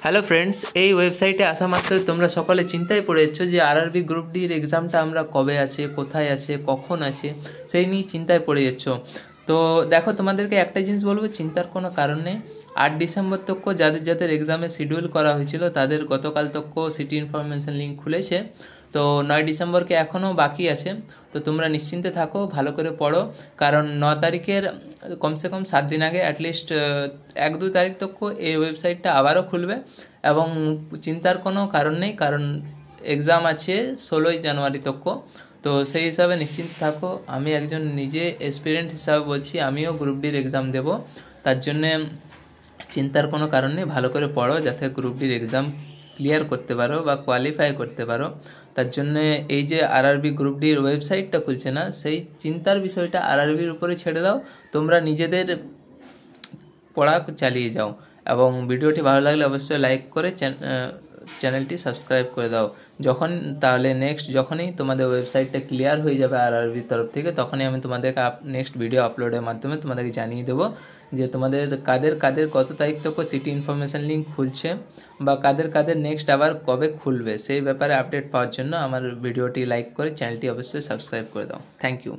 Hello friends, এই ওয়েবসাইটে আসা মাত্র তোমরা সকলে চিন্তায় পড়ে যাচ্ছ যে আরআরবি গ্রুপ ডির এক্সামটা আমরা কবে আছে, কোথায় আছে, কখন আছে, সেই নিয়ে চিন্তায় পড়ে যাচ্ছ। তো দেখো, তোমাদেরকে একটা জিনিস বলবো, চিন্তার কোনো কারণ নেই। 8 ডিসেম্বর তক যাদের যাদের এক্সামে শিডিউল করা হয়েছিল তাদের গতকাল তক সিটি ইনফরমেশন লিঙ্ক খুলেছে। তো 9 ডিসেম্বরকে এখনও বাকি আছে। তো তোমরা নিশ্চিন্তে থাকো, ভালো করে পড়ো, কারণ 9 তারিখের কমসে কম 7 দিন আগে অ্যাটলিস্ট 1-2 তারিখ তক এই ওয়েবসাইটটা আবারও খুলবে। এবং চিন্তার কোনো কারণ নেই, কারণ এক্সাম আছে 16ই জানুয়ারি তক। তো সেই হিসাবে নিশ্চিন্ত থাকো। আমি একজন নিজে এক্সপিরিয়েন্স হিসাবে বলছি, আমিও গ্রুপ ডির এক্সাম দেব। তার জন্যে চিন্তার কোনো কারণ নেই, ভালো করে পড়ো যাতে গ্রুপ ডির এক্সাম ক্লিয়ার করতে পারো বা কোয়ালিফাই করতে পারো। তার জন্যে এই যে আরআরবি গ্রুপ ডির ওয়েবসাইটটা খুলছে না, সেই চিন্তার বিষয়টা আরআরবির উপরে ছেড়ে দাও। তোমরা নিজেদের পড়া চালিয়ে যাও। এবং ভিডিওটি ভালো লাগলে অবশ্যই লাইক করে চ্যানেলটি সাবস্ক্রাইব করে দাও। তাহলে যখনই তোমাদের ওয়েবসাইটটা ক্লিয়ার হয়ে যাবে আরআরবির তরফ থেকে, তখনই আমি তোমাদেরকে নেক্সট ভিডিও আপলোডের মাধ্যমে তোমাদেরকে জানিয়ে দেবো যে তোমাদের কাদের কাদের কত তারিখ থেকে সিটি ইনফরমেশন লিঙ্ক খুলছে বা কাদের কাদের নেক্সট আবার কবে খুলবে, সেই ব্যাপারে আপডেট পাওয়ার জন্য আমার ভিডিওটি লাইক করে চ্যানেলটি অবশ্যই সাবস্ক্রাইব করে দাও। Thank you.